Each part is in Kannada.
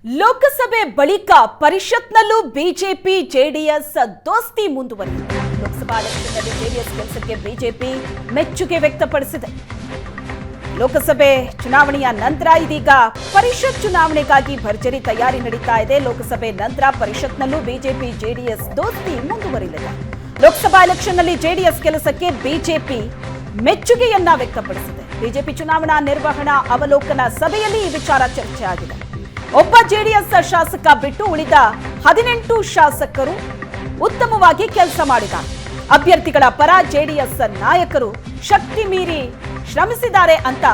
ಲೋಕಸಭೆ ಬಳಿಕ ಪರಿಷತ್ನಲ್ಲೂ ಬಿಜೆಪಿ ಜೆಡಿಎಸ್ ದೋಸ್ತಿ ಮುಂದುವರಿದಿದೆ. ಲೋಕಸಭಾ ಎಲೆಕ್ಷನ್ನಲ್ಲಿ ಜೆಡಿಎಸ್ ಕೆಲಸಕ್ಕೆ ಬಿಜೆಪಿ ಮೆಚ್ಚುಗೆ ವ್ಯಕ್ತಪಡಿಸಿದೆ. ಲೋಕಸಭೆ ಚುನಾವಣೆಯ ನಂತರ ಇದೀಗ ಪರಿಷತ್ ಚುನಾವಣೆಗಾಗಿ ಭರ್ಜರಿ ತಯಾರಿ ನಡೀತಾ ಇದೆ. ಲೋಕಸಭೆ ನಂತರ ಪರಿಷತ್ನಲ್ಲೂ ಬಿಜೆಪಿ ಜೆಡಿಎಸ್ ದೋಸ್ತಿ ಮುಂದುವರಿಲಿದೆ. ಲೋಕಸಭಾ ಎಲೆಕ್ಷನ್ನಲ್ಲಿ ಜೆಡಿಎಸ್ ಕೆಲಸಕ್ಕೆ ಬಿಜೆಪಿ ಮೆಚ್ಚುಗೆಯನ್ನ ವ್ಯಕ್ತಪಡಿಸಿದೆ. ಬಿಜೆಪಿ ಚುನಾವಣಾ ನಿರ್ವಹಣಾ ಅವಲೋಕನ ಸಭೆಯಲ್ಲಿ ಈ ವಿಚಾರ ಚರ್ಚೆ ಆಗಿದೆ. ಒಬ್ಬ ಜೆಡಿಎಸ್ ಶಾಸಕ ಬಿಟ್ಟು ಉಳಿದ 18 ಶಾಸಕರು ಉತ್ತಮವಾಗಿ ಕೆಲಸ ಮಾಡಿದ್ದಾರೆ. ಅಭ್ಯರ್ಥಿಗಳ ಪರ ಜೆಡಿಎಸ್ ನಾಯಕರು ಶಕ್ತಿ ಮೀರಿ ಶ್ರಮಿಸಿದ್ದಾರೆ ಅಂತ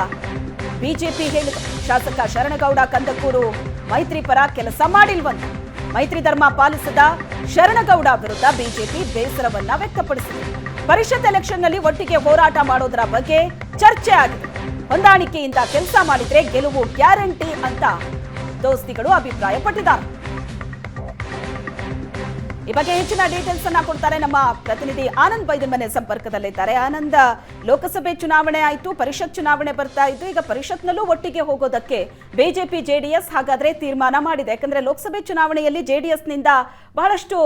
ಬಿಜೆಪಿ ಹೇಳಿದೆ. ಶಾಸಕ ಶರಣಗೌಡ ಕಂದಕೂರು ಮೈತ್ರಿ ಪರ ಕೆಲಸ ಮಾಡಿಲ್ವಂತೆ. ಮೈತ್ರಿ ಧರ್ಮ ಪಾಲಿಸದ ಶರಣಗೌಡ ವಿರುದ್ಧ ಬಿಜೆಪಿ ಬೇಸರವನ್ನ ವ್ಯಕ್ತಪಡಿಸಿದೆ. ಪರಿಷತ್ ಎಲೆಕ್ಷನ್ನಲ್ಲಿ ಒಟ್ಟಿಗೆ ಹೋರಾಟ ಮಾಡೋದರ ಬಗ್ಗೆ ಚರ್ಚೆ ಆಗಿದೆ. ಹೊಂದಾಣಿಕೆಯಿಂದ ಕೆಲಸ ಮಾಡಿದ್ರೆ ಗೆಲುವು ಗ್ಯಾರಂಟಿ ಅಂತ ದೋಸ್ತಿಗಳು ಅಭಿಪ್ರಾಯಪಟ್ಟಿದ್ದಾರೆ. ಈ ಬಗ್ಗೆ ಹೆಚ್ಚಿನ ಡೀಟೇಲ್ಸ್ ಅನ್ನ ಕೊಡ್ತಾರೆ ನಮ್ಮ ಪ್ರತಿನಿಧಿ ಆನಂದ್ ಬೈದಮನೆ ಸಂಪರ್ಕದಲ್ಲಿದ್ದಾರೆ. ಆನಂದ್, ಲೋಕಸಭೆ ಚುನಾವಣೆ ಆಯಿತು, ಪರಿಷತ್ ಚುನಾವಣೆ ಬರ್ತಾ ಇದ್ದು, ಈಗ ಪರಿಷತ್ನಲ್ಲೂ ಒಟ್ಟಿಗೆ ಹೋಗೋದಕ್ಕೆ ಬಿಜೆಪಿ ಜೆಡಿಎಸ್ ಹಾಗಾದ್ರೆ ತೀರ್ಮಾನ ಮಾಡಿದೆ. ಯಾಕಂದ್ರೆ ಲೋಕಸಭೆ ಚುನಾವಣೆಯಲ್ಲಿ ಜೆಡಿಎಸ್ ನಿಂದ ಬಹಳಷ್ಟು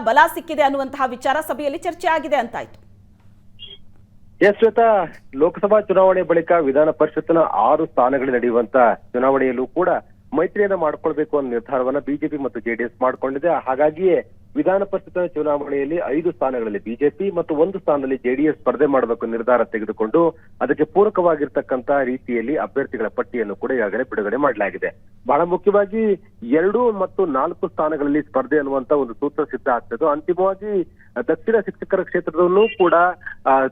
ಬಲ ಸಿಕ್ಕಿದೆ ಅನ್ನುವಂತಹ ವಿಚಾರ ಸಭೆಯಲ್ಲಿ ಚರ್ಚೆ ಆಗಿದೆ ಅಂತಾಯ್ತು. ಶ್ವೇತಾ, ಲೋಕಸಭಾ ಚುನಾವಣೆ ಬಳಿಕ ವಿಧಾನ ಪರಿಷತ್ನ 6 ಸ್ಥಾನಗಳು ನಡೆಯುವಂತ ಚುನಾವಣೆಯಲ್ಲೂ ಕೂಡ ಮೈತ್ರಿಯನ್ನ ಮಾಡ್ಕೊಳ್ಬೇಕು ಅನ್ನೋ ನಿರ್ಧಾರವನ್ನ ಬಿಜೆಪಿ ಮತ್ತು ಜೆಡಿಎಸ್ ಮಾಡ್ಕೊಂಡಿದೆ. ಹಾಗಾಗಿಯೇ ವಿಧಾನ ಪರಿಷತ್ ಚುನಾವಣೆಯಲ್ಲಿ 5 ಸ್ಥಾನಗಳಲ್ಲಿ ಬಿಜೆಪಿ ಮತ್ತು 1 ಸ್ಥಾನದಲ್ಲಿ ಜೆಡಿಎಸ್ ಸ್ಪರ್ಧೆ ಮಾಡಬೇಕು ನಿರ್ಧಾರ ತೆಗೆದುಕೊಂಡು ಅದಕ್ಕೆ ಪೂರಕವಾಗಿರ್ತಕ್ಕಂತ ರೀತಿಯಲ್ಲಿ ಅಭ್ಯರ್ಥಿಗಳ ಪಟ್ಟಿಯನ್ನು ಕೂಡ ಈಗಾಗಲೇ ಬಿಡುಗಡೆ ಮಾಡಲಾಗಿದೆ. ಬಹಳ ಮುಖ್ಯವಾಗಿ 2 ಮತ್ತು 4 ಸ್ಥಾನಗಳಲ್ಲಿ ಸ್ಪರ್ಧೆ ಅನ್ನುವಂತ ಒಂದು ಸೂತ್ರ ಸಿದ್ಧ ಆಗ್ತದೆ. ಅಂತಿಮವಾಗಿ ದಕ್ಷಿಣ ಶಿಕ್ಷಕರ ಕ್ಷೇತ್ರದಲ್ಲೂ ಕೂಡ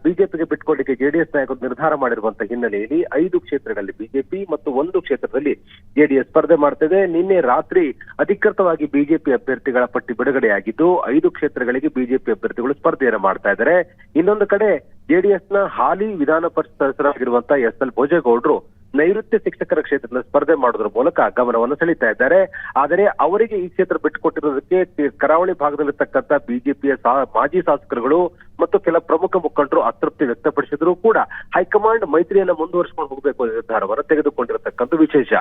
ಬಿಜೆಪಿಗೆ ಬಿಟ್ಕೊಡ್ಲಿಕ್ಕೆ ಜೆಡಿಎಸ್ ನಾಯಕರು ನಿರ್ಧಾರ ಮಾಡಿರುವಂತಹ ಹಿನ್ನೆಲೆಯಲ್ಲಿ 5 ಕ್ಷೇತ್ರಗಳಲ್ಲಿ ಬಿಜೆಪಿ ಮತ್ತು 1 ಕ್ಷೇತ್ರದಲ್ಲಿ ಜೆಡಿಎಸ್ ಸ್ಪರ್ಧೆ ಮಾಡ್ತಿದೆ. ನಿನ್ನೆ ರಾತ್ರಿ ಅಧಿಕೃತವಾಗಿ ಬಿಜೆಪಿ ಅಭ್ಯರ್ಥಿಗಳ ಪಟ್ಟಿ ಬಿಡುಗಡೆಯಾಗಿದ್ದು 5 ಕ್ಷೇತ್ರಗಳಿಗೆ ಬಿಜೆಪಿ ಅಭ್ಯರ್ಥಿಗಳು ಸ್ಪರ್ಧೆಯನ್ನು ಮಾಡ್ತಾ ಇದ್ದಾರೆ. ಇನ್ನೊಂದು ಕಡೆ ಜೆಡಿಎಸ್ ನ ಹಾಲಿ ವಿಧಾನ ಪರಿಷತ್ ಸದಸ್ಯರಾಗಿರುವಂತಹ SL ಭೋಜೇಗೌಡರು ನೈಋತ್ಯ ಶಿಕ್ಷಕರ ಕ್ಷೇತ್ರದಲ್ಲಿ ಸ್ಪರ್ಧೆ ಮಾಡೋದ್ರ ಮೂಲಕ ಗಮನವನ್ನು ಸೆಳೀತಾ ಇದ್ದಾರೆ. ಆದರೆ ಅವರಿಗೆ ಈ ಕ್ಷೇತ್ರ ಬಿಟ್ಟುಕೊಟ್ಟಿರೋದಕ್ಕೆ ಕರಾವಳಿ ಭಾಗದಲ್ಲಿರ್ತಕ್ಕಂಥ ಬಿಜೆಪಿಯ ಮಾಜಿ ಶಾಸಕರುಗಳು ಮತ್ತು ಕೆಲ ಪ್ರಮುಖ ಮುಖಂಡರು ಅತೃಪ್ತಿ ವ್ಯಕ್ತಪಡಿಸಿದ್ರು ಕೂಡ ಹೈಕಮಾಂಡ್ ಮೈತ್ರಿಯನ್ನ ಮುಂದುವರಿಸಿಕೊಂಡು ಹೋಗಬೇಕು ಅನ್ನೋ ನಿರ್ಧಾರವನ್ನು ತೆಗೆದುಕೊಂಡಿರತಕ್ಕಂಥ ವಿಶೇಷ.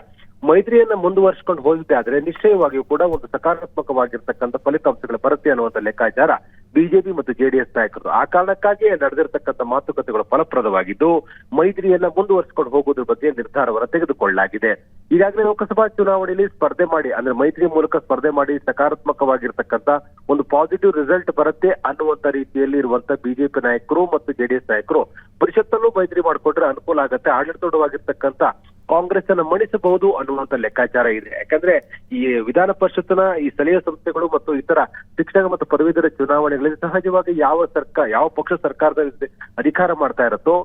ಮೈತ್ರಿಯನ್ನ ಮುಂದುವರಿಸಿಕೊಂಡು ಹೋಗಿದ್ದೆ ಆದ್ರೆ ನಿಶ್ಚಯವಾಗಿಯೂ ಕೂಡ ಒಂದು ಸಕಾರಾತ್ಮಕವಾಗಿರ್ತಕ್ಕಂಥ ಫಲಿತಾಂಶಗಳು ಬರುತ್ತೆ ಅನ್ನುವಂಥ ಲೆಕ್ಕಾಚಾರ ಬಿಜೆಪಿ ಮತ್ತು ಜೆಡಿಎಸ್ ನಾಯಕರು. ಆ ಕಾರಣಕ್ಕಾಗಿಯೇ ನಡೆದಿರತಕ್ಕಂಥ ಮಾತುಕತೆಗಳು ಫಲಪ್ರದವಾಗಿದ್ದು ಮೈತ್ರಿಯನ್ನ ಮುಂದುವರಿಸಿಕೊಂಡು ಹೋಗೋದ್ರ ಬಗ್ಗೆ ನಿರ್ಧಾರವನ್ನು ತೆಗೆದುಕೊಳ್ಳಲಾಗಿದೆ. ಈಗಾಗಲೇ ಲೋಕಸಭಾ ಚುನಾವಣೆಯಲ್ಲಿ ಸ್ಪರ್ಧೆ ಮಾಡಿ ಅಂದ್ರೆ ಮೈತ್ರಿ ಮೂಲಕ ಸ್ಪರ್ಧೆ ಮಾಡಿ ಸಕಾರಾತ್ಮಕವಾಗಿರ್ತಕ್ಕಂಥ ಒಂದು ಪಾಸಿಟಿವ್ ರಿಸಲ್ಟ್ ಬರುತ್ತೆ ಅನ್ನುವಂತ ರೀತಿಯಲ್ಲಿ ಇರುವಂತ ಬಿಜೆಪಿ ನಾಯಕರು ಮತ್ತು ಜೆಡಿಎಸ್ ನಾಯಕರು ಪರಿಷತ್ತಲ್ಲೂ ಮೈತ್ರಿ ಮಾಡಿಕೊಂಡ್ರೆ ಅನುಕೂಲ ಆಗುತ್ತೆ, ಆಡಳಿತವಾಗಿರ್ತಕ್ಕಂಥ ಕಾಂಗ್ರೆಸ್ ಅನ್ನ ಮಣಿಸಬಹುದು ಅನ್ನುವಂತ ಲೆಕ್ಕಾಚಾರ ಇದೆ. ಯಾಕಂದ್ರೆ ಈ ವಿಧಾನ ಪರಿಷತ್ನ ಈ ಸ್ಥಳೀಯ ಸಂಸ್ಥೆಗಳು ಮತ್ತು ಇತರ ಶಿಕ್ಷಕ ಮತ್ತು ಪದವೀಧರ ಚುನಾವಣೆಗಳಲ್ಲಿ ಸಹಜವಾಗಿ ಯಾವ ಪಕ್ಷ ಸರ್ಕಾರದ ಅಧಿಕಾರ ಮಾಡ್ತಾ ಇರುತ್ತೋ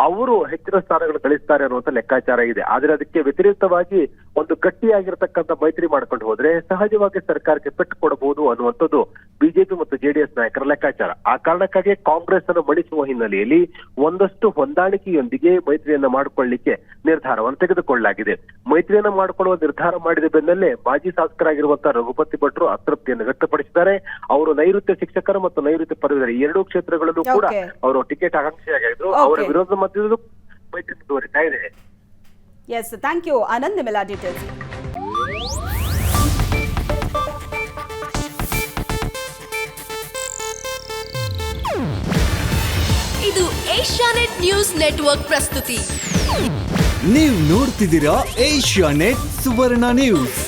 ಅವರು ಹೆಚ್ಚಿನ ಸ್ಥಾನಗಳು ಗಳಿಸ್ತಾರೆ ಅನ್ನುವಂತ ಲೆಕ್ಕಾಚಾರ ಇದೆ. ಆದ್ರೆ ಅದಕ್ಕೆ ವ್ಯತಿರಿಕ್ತವಾಗಿ ಒಂದು ಗಟ್ಟಿಯಾಗಿರ್ತಕ್ಕಂಥ ಮೈತ್ರಿ ಮಾಡ್ಕೊಂಡು ಹೋದ್ರೆ ಸಹಜವಾಗಿ ಸರ್ಕಾರಕ್ಕೆ ಪೆಟ್ಟು ಕೊಡಬಹುದು ಅನ್ನುವಂಥದ್ದು ಬಿಜೆಪಿ ಮತ್ತು ಜೆಡಿಎಸ್ ನಾಯಕರ ಲೆಕ್ಕಾಚಾರ. ಆ ಕಾರಣಕ್ಕಾಗಿ ಕಾಂಗ್ರೆಸ್ ಅನ್ನು ಮಣಿಸುವ ಹಿನ್ನೆಲೆಯಲ್ಲಿ ಒಂದಷ್ಟು ಹೊಂದಾಣಿಕೆಯೊಂದಿಗೆ ಮೈತ್ರಿಯನ್ನ ಮಾಡಿಕೊಳ್ಳಲಿಕ್ಕೆ ನಿರ್ಧಾರವನ್ನು ತೆಗೆದುಕೊಳ್ಳಲಾಗಿದೆ. ಮೈತ್ರಿಯನ್ನ ಮಾಡಿಕೊಳ್ಳುವ ನಿರ್ಧಾರ ಮಾಡಿದ ಬೆನ್ನಲ್ಲೇ ಮಾಜಿ ಶಾಸಕರಾಗಿರುವಂತಹ ರಘುಪತಿ ಭಟ್ರು ಅತೃಪ್ತಿಯನ್ನು ವ್ಯಕ್ತಪಡಿಸಿದ್ದಾರೆ. ಅವರು ನೈಋತ್ಯ ಶಿಕ್ಷಕರ ಮತ್ತು ನೈಋತ್ಯ ಪದವೀಧರ 2 ಕ್ಷೇತ್ರಗಳಲ್ಲೂ ಕೂಡ ಅವರು ಟಿಕೆಟ್ ಆಕಾಂಕ್ಷಿಯಾಗಿದ್ರು. ಅವರ ವಿರೋಧ ಮಧ್ಯದಲ್ಲೂ ಮೈತ್ರಿ ಮುಂದುವರಿತಾ ಇದೆ. Yes, thank you Anand. ನಿಮ್ಮೆಲ್ಲ ಡೀಟೇಲ್ಸ್. ಇದು ಏಷ್ಯಾನೆಟ್ ನ್ಯೂಸ್ ನೆಟ್ವರ್ಕ್ ಪ್ರಸ್ತುತಿ. ನೀವು ನೋಡ್ತಿದ್ದೀರಾ ಏಷ್ಯಾನೆಟ್ ಸುವರ್ಣ ನ್ಯೂಸ್.